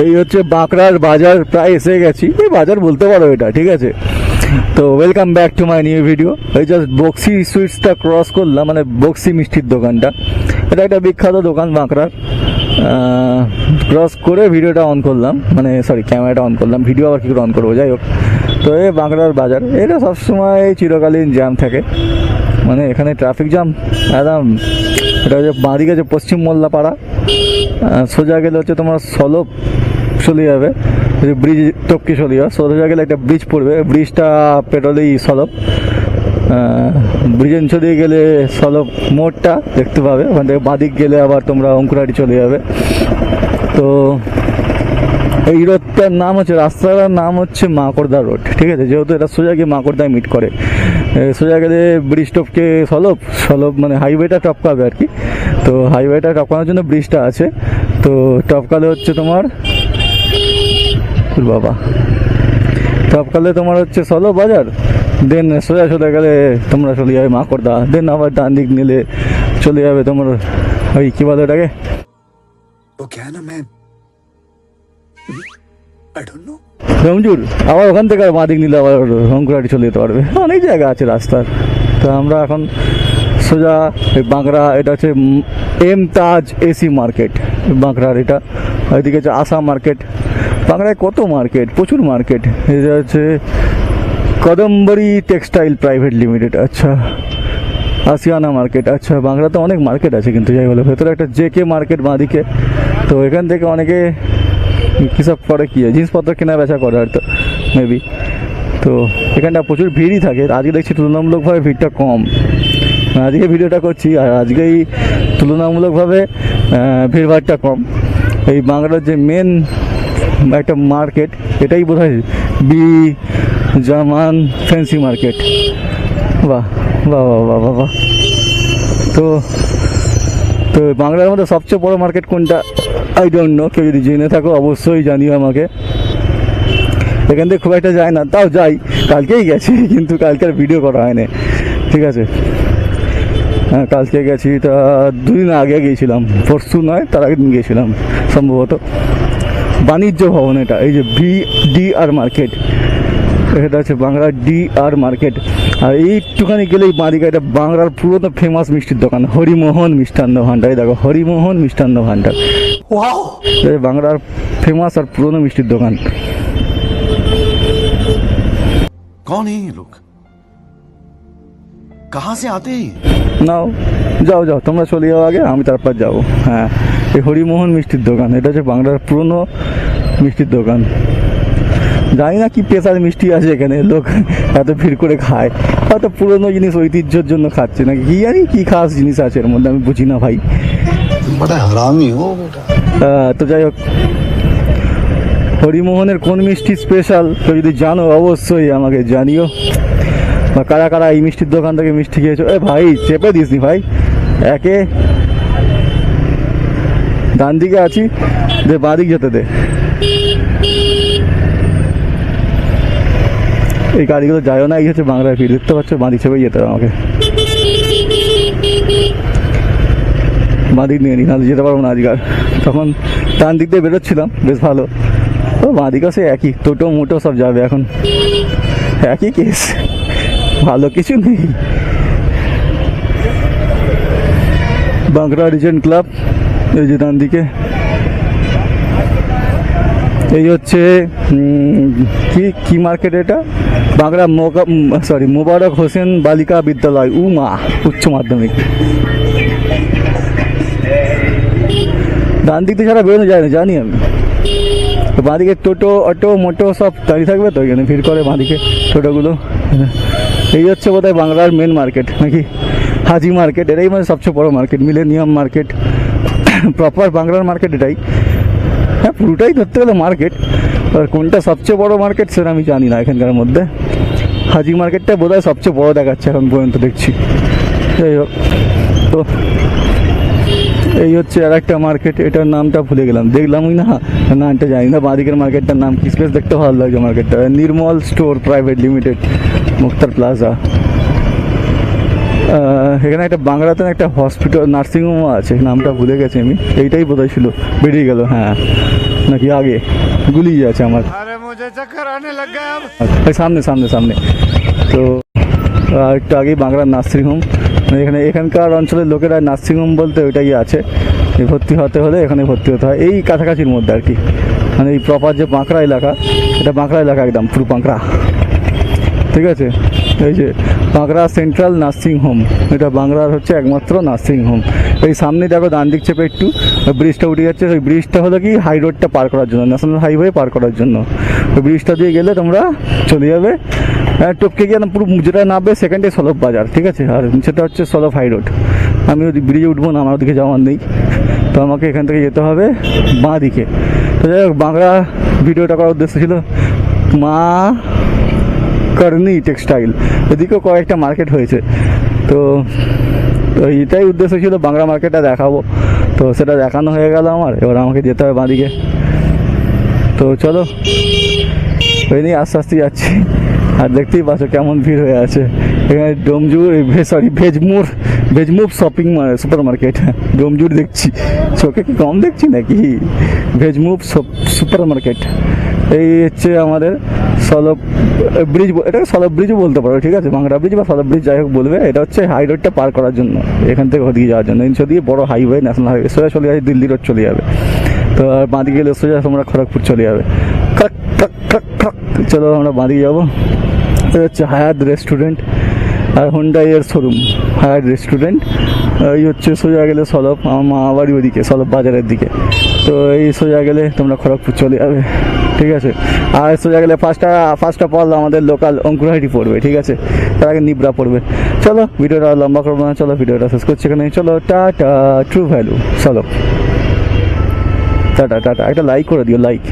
এই হচ্ছে বাঁকড়ার বাজার, প্রায় এসে গেছি। এই বাজার বলতে পারো এটা, ঠিক আছে। তো welcome back to my new video. এই জাস্ট বক্সি সুইটসটা ক্রস করলাম, মানে বক্সি মিষ্টির দোকানটা। এটা একটা বিখ্যাত দোকান বাঁকড়ার। ক্রস করে ভিডিওটা অন করলাম, মানে সরি ক্যামেরাটা অন করলাম, ভিডিও আবার কী করে অন করবো, যাই হোক। তো এই বাঁকড়ার বাজার, এটা সবসময় চিরকালীন জ্যাম থাকে, মানে এখানে ট্রাফিক জ্যাম একদম। এটা হচ্ছে বাঁদিকে যে পশ্চিম মোল্লাপাড়া, সোজা গেলে হচ্ছে তোমার সলপ চলে যাবে, ব্রিজ টপকে চলে যাবে। সোজা গেলে একটা ব্রিজ পড়বে, ব্রিজটা পেট্রোলেই সলপ। ব্রিজের নিচে দিয়ে গেলে সলপ মোড়টা দেখতে পাবে, ওখান থেকে বাঁদিক গেলে আবার তোমরা অঙ্কুরাটি চলে যাবে। তো এই রোডটার নাম হচ্ছে, রাস্তাটার নাম হচ্ছে মাকড়দা রোড, ঠিক আছে। যেহেতু এটা সোজা গিয়ে মাকড়দায় মিট করে, সোজা গেলে ব্রিজ টপকে সলপ মানে হাইওয়েটা টপকাবে আর কি। তো হাইওয়েটা টপকানোর জন্য ব্রিজটা আছে। তো টপকালে হচ্ছে তোমার বাবা, টপকালে তোমার হচ্ছে সলপ বাজার, দেন সোজা চলে গেলে তোমরা চলে যাবে মাকড়দা, দেন আবার ডান দিক নিলে চলে যাবে তোমার ওই কী বলে ওটাকে, রমজুর। আবার ওখান থেকে বাঁ দিক নিলে আবার অঙ্কুরাটি চলে যেতে পারবে, অনেক জায়গা আছে রাস্তার। তো আমরা এখন সোজা বাঁকড়া, এটা হচ্ছে এমতাজ এসি মার্কেট বাঁকড়ার, এটা ওইদিকে হচ্ছে আশা মার্কেট। বাঁকড়ায় কত মার্কেট, প্রচুর মার্কেট। এটা হচ্ছে কদম্বরী টেক্সটাইল প্রাইভেট লিমিটেড, আচ্ছা আসিয়ানা মার্কেট, আচ্ছা। বাঁকড়াতে অনেক মার্কেট আছে, কিন্তু যাই বলে ভেতরে একটা জেকে মার্কেট বাঁদিকে। তো এখান থেকে অনেকে কী সব করে, কী জিনিসপত্র কেনা বেচা করে হয়তো মেবি। তো এখানটা প্রচুর ভিড়ই থাকে। আজকে দেখছি তুলনামূলকভাবে ভিড়টা কম, আজকে ভিডিওটা করছি আর আজকেই তুলনামূলকভাবে ভিড়ভাড়টা কম। এই বাঁকড়ার যে মেন একটা মার্কেট, এটাই বোধ হয় বি জামান ফ্যান্সি মার্কেট। বাহ বাহ বাহ বাহ বাহ বাহ। তো তো বাংলার মধ্যে সবচেয়ে বড় মার্কেট কোনটা আই ডোন্ট নো, কেউ যদি জেনে থাকো অবশ্যই জানিও আমাকে। এখান থেকে খুব একটা যায় না, তাও যাই, কালকেই গেছি কিন্তু কালকে আর ভিডিও করা হয়নি, ঠিক আছে। হ্যাঁ কালকে গেছি, তা 2 দিন আগে গিয়েছিলাম, পরশু নয় তার আগের দিন গিয়েছিলাম সম্ভবত। বাণিজ্য ভবন এটা, এই যে VDR মার্কেট, এটা হচ্ছে বাংলার DR মার্কেট। আর এইটুখানি গেলেই বাঁদিকে এটা বাংলার পুরোনো ফেমাস মিষ্টির দোকান হরিমোহন মিষ্টান্ন ভান্ডার। এই দেখো হরিমোহন মিষ্টান্ন ভান্ডার, বাংলার ফেমাস আর পুরোনো মিষ্টির দোকান। कौन है ये लोग, कहाँ से आते हैं? নাও যাও যাও, তোমরা চলে যাও আগে, আমি তারপর যাবো। হ্যাঁ এই হরিমোহন মিষ্টির দোকান, এটা হচ্ছে বাংলার পুরোনো মিষ্টির দোকান। জানি না কি স্পেশাল মিষ্টি আছে এখানে, লোক এত ভিড় করে খায়, হয়তো পুরোনো জিনিস ঐতিহ্যের জন্য খাচ্ছে নাকি কি জানি, কি খাস জিনিস আছে এর মধ্যে, আমি বুঝি না ভাই। তো যাই হোক, হরিমোহনের কোন মিষ্টি স্পেশাল কেউ যদি জানো অবশ্যই আমাকে জানিও, বা কারা কারা এই মিষ্টির দোকান থেকে মিষ্টি খেয়েছো। এ ভাই চেপে দিসনি ভাই, একে ডান দিকে আছি, দে বাঁ দিক যেতে দে। এই গাড়িগুলো যায়ও না, এই হচ্ছে বাংলায় ভিড়, দেখতে পাচ্ছ, বাঁ দিক চেপে যেতে হবে আমাকে, বাঁ দিক নিয়ে নি, নাহলে যেতে পারবো না আজকাল। তখন ডান দিক দিয়ে বেরোচ্ছিলাম বেশ ভালো, ও বাঁ দিকে সে একই, টোটো মোটো সব যাবে এখন, একই কেস, ভালো কিছু নেই। বাঁকড়া রিজেন্ট ক্লাব, এই যে ডান দিকে, এই হচ্ছে কি মার্কেট এটা, বাঁকড়া মোবারক হোসেন বালিকা বিদ্যালয় উমা উচ্চ মাধ্যমিক। ডান দিক দিয়ে ছাড়া বেরোনো যায় না জানি আমি। তো বাঁদিকে টোটো অটো মোটো সব দাঁড়িয়ে থাকবে, তো এখানে ভিড় করে বাঁদিকে টোটোগুলো। এই হচ্ছে বোধহয় বাংলার মেন মার্কেট নাকি, হাজি মার্কেট, এটাই মানে সবচেয়ে বড় মার্কেট, মিলেনিয়াম মার্কেট প্রপার বাংলার মার্কেট এটাই। হ্যাঁ পুরোটাই ধরতে গেলে মার্কেট, আর কোনটা সবচেয়ে বড় মার্কেট সেটা আমি জানি না এখানকার মধ্যে। হাজি মার্কেটটা বোধহয় সবচেয়ে বড় দেখাচ্ছে এখন পর্যন্ত দেখছি। যাই হোক, তো এই হচ্ছে আর একটা মার্কেট, এটার নামটা ভুলে গেলাম, দেখলামই না নামটা জানি না। বাঁদিকের মার্কেটটার নাম কি, স্পেস দেখতে ভালো লাগছে মার্কেটটা, নির্মল স্টোর প্রাইভেট লিমিটেড মুক্তার প্লাজা। এখানে একটা বাংলাতে একটা হসপিটাল নার্সিংহোমও আছে, নামটা ভুলে গেছি আমি, এইটাই বোধহয় ছিল, বেরিয়ে গেল, হ্যাঁ নাকি আগে গুলিয়ে আছে আমার। अरे मुझे चक्कर आने लग गया अब। এই সামনে সামনে সামনে। তো একটু আগেই বাংলার নার্সিংহোম, এখানে এখানকার অঞ্চলের লোকেরা নার্সিংহোম বলতে ওইটাই আছে, এই ভর্তি হতে হলে এখানে ভর্তি হতে হয়, এই কাছাকাছির মধ্যে আর কি। মানে এই প্রপার যে বাঁকড়া এলাকা, এটা বাঁকড়া এলাকা একদম পুরো বাঁকড়া, ঠিক আছে। এই যে বাঁকড়া সেন্ট্রাল নার্সিং হোম, এটা বাংলার হচ্ছে একমাত্র নার্সিং হোম। এই সামনে দেখো ডান দিক চেপে একটু ব্রিজটা উঠে যাচ্ছে, ওই ব্রিজটা হলো কি হাই রোডটা পার করার জন্য, ন্যাশনাল হাইওয়ে পার করার জন্য। ওই ব্রিজটা দিয়ে গেলে তোমরা চলে যাবে টপকে গিয়ে পুরো যেটা নামবে সেকেন্ডে সলভ বাজার, ঠিক আছে। আর সেটা হচ্ছে সলভ হাই রোড। আমি ওই ব্রিজে উঠবো না, আমার ওদিকে যাওয়ার নেই, তো আমাকে এখান থেকে যেতে হবে বাঁ দিকে। তো যাই হোক, বাংলা ভিডিওটা করার উদ্দেশ্য ছিল মা করনি টেক্সটাইল, এদিকেও কয়েকটা মার্কেট হয়েছে, তো এটাই উদ্দেশ্য ছিল, বাংলা মার্কেটটা দেখাবো। তো সেটা দেখানো হয়ে গেল আমার, এবার আমাকে যেতে হবে বাঁদিকে। তো চলো, ওই নিয়ে আস্তে আস্তে যাচ্ছি। আর দেখতেই পাচ্ছ কেমন ভিড় হয়ে আছে এখানে। ডোমজুর ভেজমুভ শপিং সুপার মার্কেট, ডোমজুর দেখছি, চোখে কি কম দেখছি নাকি? ভেজমুভ সুপার মার্কেট, এই হচ্ছে আমাদের সলভ ব্রিজ, এটাকে সলভ ব্রিজও বলতে পারো, ঠিক আছে, বাংলা ব্রিজ বা সলভ ব্রিজ যাই হোক বলবে। এটা হচ্ছে হাই রোডটা পার করার জন্য, এখান থেকে ওদিকে যাওয়ার জন্য। দিয়ে বড় হাইওয়ে, ন্যাশনাল হাইওয়ে, সোজা চলে যাবে দিল্লি রোড চলে যাবে। তো আর বাঁদিকে গেলে সোজা তোমরা খড়গপুর চলে যাবে। চলো আমরা বাঁদিকে যাবো। এটা হচ্ছে হায়াত রেস্টুরেন্ট আর হুন্ডাই এর শোরুম, হায়াত রেস্টুরেন্ট। এই হচ্ছে সোজা গেলে সলভ, আমার মা বাড়ি ওদিকে সলভ বাজারের দিকে। তো এই সোজা গেলে তোমরা খড়গপুর চলে যাবে, ঠিক আছে। আর সোজা গেলে ফার্স্ট অফ অল আমাদের লোকাল অঙ্কুরহাটি পড়বে, ঠিক আছে, তার আগে নিবরা পড়বে। চলো ভিডিওটা লম্বা করবো না, চলো ভিডিওটা শেষ করছি এখানে। চলো টাটা, ট্রু ভ্যালু, চলো টাটা টাটা। একটা লাইক করে দিও, লাইক।